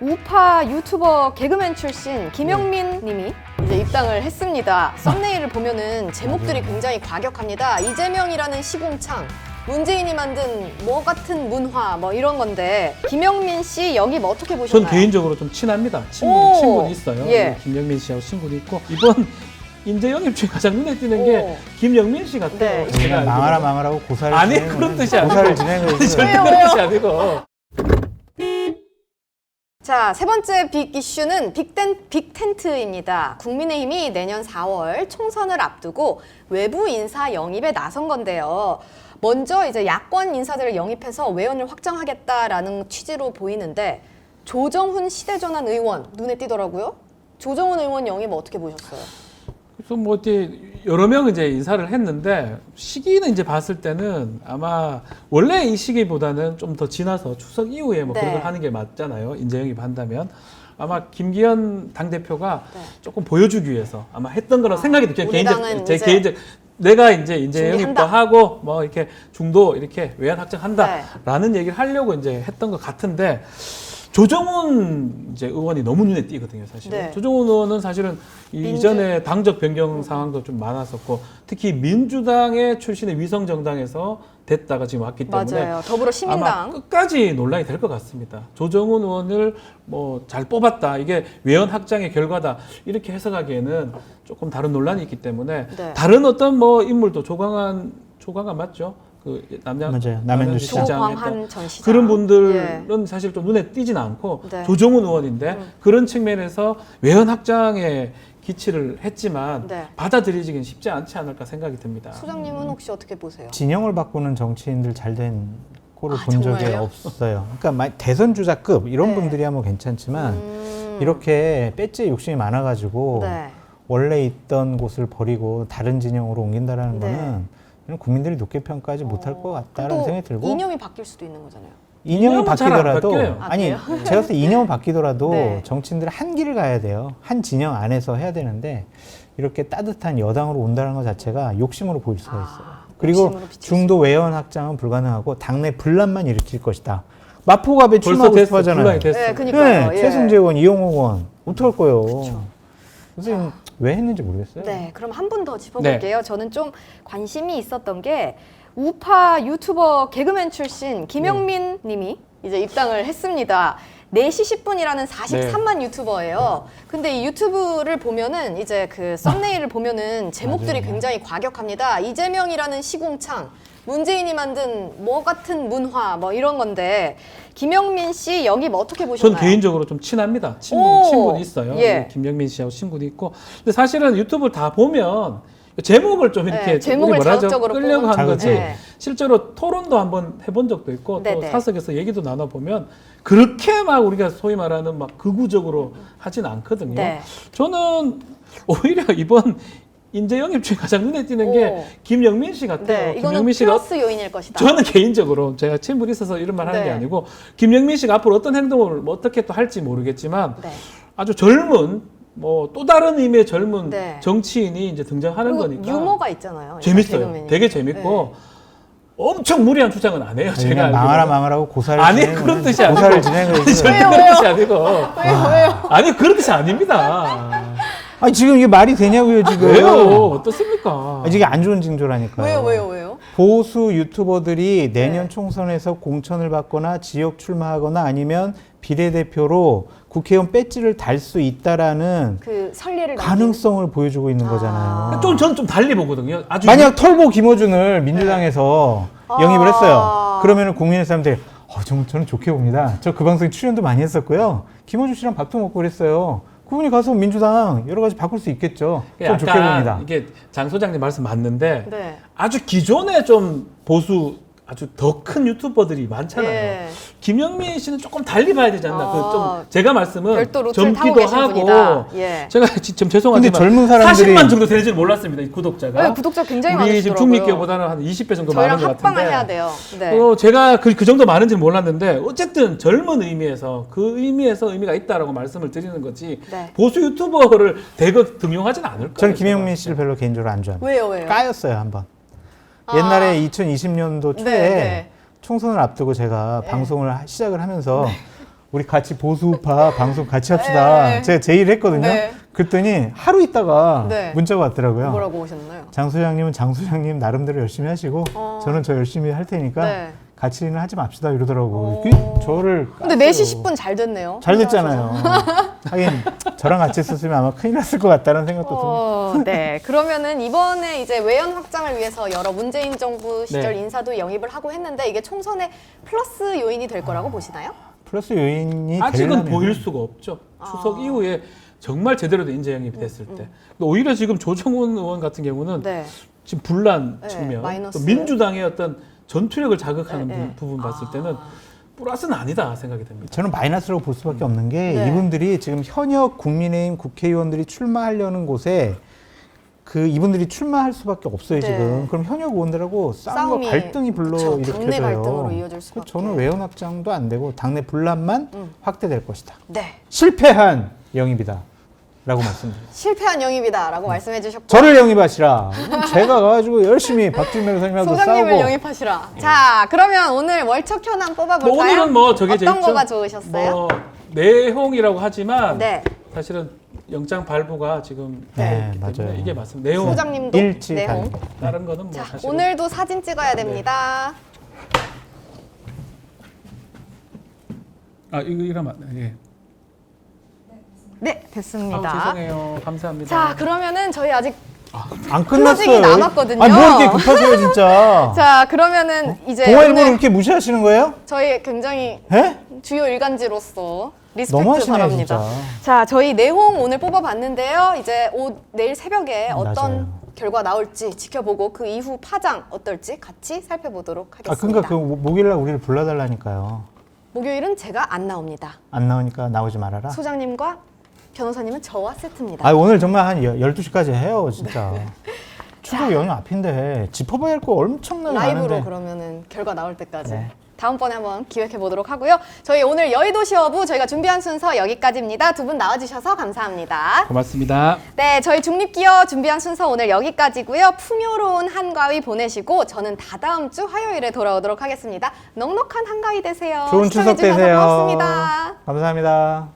우파 유튜버 개그맨 출신 김영민 님이 이제 입당을 했습니다. 썸네일을 보면은 제목들이 굉장히 과격합니다. 이재명이라는 시궁창, 문재인이 만든 뭐 같은 문화 뭐 이런 건데 김영민 씨 영입 어떻게 보셨나요? 전 개인적으로 좀 친합니다. 오, 친분이 있어요. 예. 김영민 씨하고 친분이 있고 이번 인재 영입 중에 가장 눈에 띄는 게 김영민 씨 같아요. 네. 제가 그냥 망하라 망하라고 고사를 아니 진행을 그런 뜻이 아니고 고사를 진행을 절대 왜요? 그런 뜻이 아니고 자, 세 번째 빅 이슈는 빅텐트입니다. 국민의힘이 내년 4월 총선을 앞두고 외부 인사 영입에 나선 건데요. 먼저 이제 야권 인사들을 영입해서 외연을 확장하겠다라는 취지로 보이는데 조정훈 시대전환 의원 눈에 띄더라고요. 조정훈 의원 영입 어떻게 보셨어요? 그래서 뭐 이제 여러 명 이제 인사를 했는데 시기는 이제 봤을 때는 아마 원래 이 시기보다는 좀 더 지나서 추석 이후에 뭐 네. 그런 걸 하는 게 맞잖아요. 인재 영입한다면 아마 김기현 당대표가 네. 조금 보여주기 위해서 아마 했던 거라 생각이 들어요. 우리 당은 제 이제 개인적 내가 이제 인재 영입도 준비한다. 하고 뭐 이렇게 중도 이렇게 외연 네. 확장한다라는 얘기를 하려고 이제 했던 것 같은데. 조정훈 이제 의원이 너무 눈에 띄거든요, 사실. 네. 조정훈 의원은 사실은 이전에 당적 변경 상황도 좀 많았었고, 특히 민주당의 출신의 위성 정당에서 됐다가 지금 왔기 때문에 맞아요. 더불어시민당. 아마 끝까지 논란이 될 것 같습니다. 조정훈 의원을 뭐 잘 뽑았다, 이게 외연 확장의 결과다 이렇게 해석하기에는 조금 다른 논란이 있기 때문에 네. 다른 어떤 뭐 인물도 조광한 맞죠? 그 맞아요. 남양주 시장. 조광한 전 시장. 그런 분들은 사실 좀 눈에 띄진 않고 네. 조정훈 의원인데 그런 측면에서 외연 확장에 기치를 했지만 네. 받아들이기는 쉽지 않지 않을까 생각이 듭니다. 소장님은 혹시 어떻게 보세요? 진영을 바꾸는 정치인들 잘 된 꼴을 아, 본 적이 정말요? 없어요. 그러니까 대선 주자급 이런 네. 분들이야 뭐 괜찮지만 이렇게 배지에 욕심이 많아가지고 네. 원래 있던 곳을 버리고 다른 진영으로 옮긴다라는 네. 거는 국민들이 높게 평가하지 못할 것 같다라는 또 생각이 들고 이념이 바뀔 수도 있는 거잖아요. 이념이 이념은 잘안 바뀌더라도 바뀌어요. 아, 아니 그래요? 제가 봤을 때 이념은 바뀌더라도 네. 정치인들은 한 길을 가야 돼요. 한 진영 안에서 해야 되는데 이렇게 따뜻한 여당으로 온다는 것 자체가 욕심으로 보일 수가 있어요. 그리고 욕심으로 비칠 중도 외연 확장은 불가능하고 당내 분란만 일으킬 것이다. 마포갑에 벌써 출마하고 됐어, 싶어 하잖아요. 분란이 됐어. 네, 그니까요. 네, 예. 최승재 의원, 이용호 의원 어떡할 거예요. 그래서 왜 했는지 모르겠어요. 네, 그럼 한 분 더 짚어볼게요. 네. 저는 좀 관심이 있었던 게 우파 유튜버 개그맨 출신 김영민 님이 이제 입당을 했습니다. 4시 10분이라는 43만 유튜버예요. 근데 이 유튜브를 보면은 이제 그 썸네일을 보면은 제목들이 맞아요. 굉장히 과격합니다. 이재명이라는 시궁창, 문재인이 만든 뭐 같은 문화 뭐 이런 건데 김영민 씨 영입 어떻게 보셨나요? 전 개인적으로 좀 친합니다. 오, 친분이 있어요. 예. 김영민 씨하고 친분이 있고. 근데 사실은 유튜브를 다 보면 제목을 좀 이렇게 네, 제목을 우리 뭐라 하죠? 자극적으로 끌려고 한 거지. 자극적으로. 네. 실제로 토론도 한번 해본 적도 있고 또 네네. 사석에서 얘기도 나눠보면 그렇게 막 우리가 소위 말하는 막 극우적으로 하진 않거든요. 네. 저는 오히려 이번 인재 영입 중에 가장 눈에 띄는 게 오. 김영민 씨 같아요. 네, 이거는 김영민 씨가 플러스 요인일 것이다. 저는 개인적으로 제가 친분이 있어서 이런 말 하는 네. 게 아니고 김영민 씨가 앞으로 어떤 행동을 뭐 어떻게 또 할지 모르겠지만 네. 아주 젊은 뭐 또 다른 의미의 젊은 네. 정치인이 이제 등장하는 그리고 거니까 유머가 있잖아요. 재밌어요. 개그맨이. 되게 재밌고 엄청 무리한 주장은 안 해요. 제가 그냥 알기로는. 망하라 망하라고 고사를 아니 진행을 그런 뜻이 아니고 고사를 진행을 절대 해주세요. 그런 뜻이 아니고 왜요? 아니 그런 뜻이 아닙니다. 아니 지금 이게 말이 되냐고요 지금. 왜요? 어떻습니까? 아니, 이게 안 좋은 징조라니까요. 왜요? 보수 유튜버들이 내년 네. 총선에서 공천을 받거나 지역 출마하거나 아니면 비례대표로 국회의원 배지를 달 수 있다라는 그 선례를 가능성을 보여주고 있는 아. 거잖아요. 저는 좀 달리 보거든요. 아주 만약 털보 김어준을 민주당에서 네. 영입을 아. 했어요. 그러면은 국민의 사람들이 저는 좋게 봅니다. 저 그 방송에 출연도 많이 했었고요. 김어준 씨랑 밥도 먹고 그랬어요. 그분이 가서 민주당 여러 가지 바꿀 수 있겠죠. 좀 좋게 봅니다. 이게 장 소장님 말씀 맞는데 네. 아주 기존에 좀 보수 아주 더 큰 유튜버들이 많잖아요. 네. 김영민 씨는 조금 달리 봐야 되지 않나. 아, 그 좀 제가 말씀은 별도 루트를 타고 젊기도 계신 하고 분이다. 예. 제가 지금 죄송하지만 근데 젊은 사람들이 40만 정도 되는 줄 몰랐습니다. 이 구독자가. 네, 구독자 굉장히 우리 지금 많으시더라고요. 중립계보다는 한 20배 정도 많은 저희랑 것 같은데. 합방을 해야 돼요. 네. 제가 그 정도 많은지 몰랐는데 어쨌든 젊은 의미에서 그 의미에서 의미가 있다라고 말씀을 드리는 거지 네. 보수 유튜버를 대거 등용하지는 않을 거예요. 저는 김영민 씨를 별로 개인적으로 안 좋아합니다. 왜요? 까였어요 한번. 아. 옛날에 2020년도 초에 네. 총선을 앞두고 제가 네. 방송을 시작을 하면서 우리 같이 보수우파 방송 같이 합시다. 네. 제가 제의를 했거든요. 네. 그랬더니 하루 있다가 네. 문자가 왔더라고요. 뭐라고 오셨나요? 장 소장님은 장 소장님 나름대로 열심히 하시고 저는 저 열심히 할 테니까 네. 같이는 하지 맙시다 이러더라고. 어. 그 저를 근데 4시 10분 잘 됐네요. 잘 됐잖아요. 하긴 저랑 같이 했었으면 아마 큰일 났을 것 같다는 생각도 듭니다. 네. 그러면은 이번에 이제 외연 확장을 위해서 여러 문재인 정부 시절 네. 인사도 영입을 하고 했는데 이게 총선의 플러스 요인이 될 거라고 보시나요? 플러스 요인이 아직은 되려면 보일 수가 없죠. 추석 이후에 정말 제대로 된 인재 영입이 됐을 때. 근데 오히려 지금 조정훈 의원 같은 경우는 네. 지금 분란 네, 측면, 마이너스. 또 민주당의 어떤 전투력을 자극하는 네, 네. 부분 봤을 때는 플러스는 아니다 생각이 됩니다. 저는 마이너스라고 볼 수밖에 없는 게 네. 이분들이 지금 현역 국민의힘 국회의원들이 출마하려는 곳에 그 이분들이 출마할 수밖에 없어요 네. 지금. 그럼 현역 의원들하고 싸움과 싸움이, 갈등이 불러 그쵸, 일으켜져요. 당내 갈등으로 이어질 그 수밖에. 저는 외연 확장도 안 되고 당내 분란만 확대될 것이다. 네. 실패한 영입이다. 라고 말씀드립니다. 실패한 영입이다라고 말씀해 주셨고 저를 영입하시라. 제가 가가지고 열심히 박준 변호사님하고 소장님을 싸우고 영입하시라. 자, 그러면 오늘 월척 현안 뽑아볼까요? 뭐 오늘은 뭐 저게 어떤 있죠? 거가 좋으셨어요? 뭐 내용이라고 하지만 네. 사실은 영장 발부가 지금 네, 있기 때문에 맞아요. 이게 맞습니다. 내용 소장님도 일치 내용. 당입니다. 다른 거는 뭐 자, 사실 오늘도 사진 찍어야 됩니다. 이거 이러면 안 돼. 예. 네, 됐습니다. 죄송해요. 감사합니다. 자, 그러면은 저희 아직 안 클로징이 끝났어요. 남았거든요. 아니 뭐 이렇게 급하세요 진짜. 자, 그러면은 이제 동아일보를 오늘 이렇게 무시하시는 거예요? 저희 굉장히 에? 주요 일간지로서 리스펙트 너무하시네요, 바랍니다. 진짜. 자, 저희 내용 오늘 뽑아봤는데요. 이제 내일 새벽에 어떤 맞아요. 결과 나올지 지켜보고 그 이후 파장 어떨지 같이 살펴보도록 아 하겠습니다. 그러니까 그 목요일날 우리를 불러달라니까요. 목요일은 제가 안 나옵니다. 안 나오니까 나오지 말아라. 소장님과 변호사님은 저와 세트입니다. 아 오늘 정말 한 12시까지 해요 진짜. 추석 연휴 앞인데 짚어봐야 할 거 엄청나게 라이브로 많은데. 그러면은 결과 나올 때까지 네. 다음번에 한번 기획해 보도록 하고요. 저희 오늘 여의도 시어부 저희가 준비한 순서 여기까지입니다. 두 분 나와주셔서 감사합니다. 고맙습니다. 네, 저희 중립기어 준비한 순서 오늘 여기까지고요. 풍요로운 한가위 보내시고 저는 다다음 주 화요일에 돌아오도록 하겠습니다. 넉넉한 한가위 되세요. 좋은 추석 시청해주셔서 되세요. 고맙습니다. 감사합니다.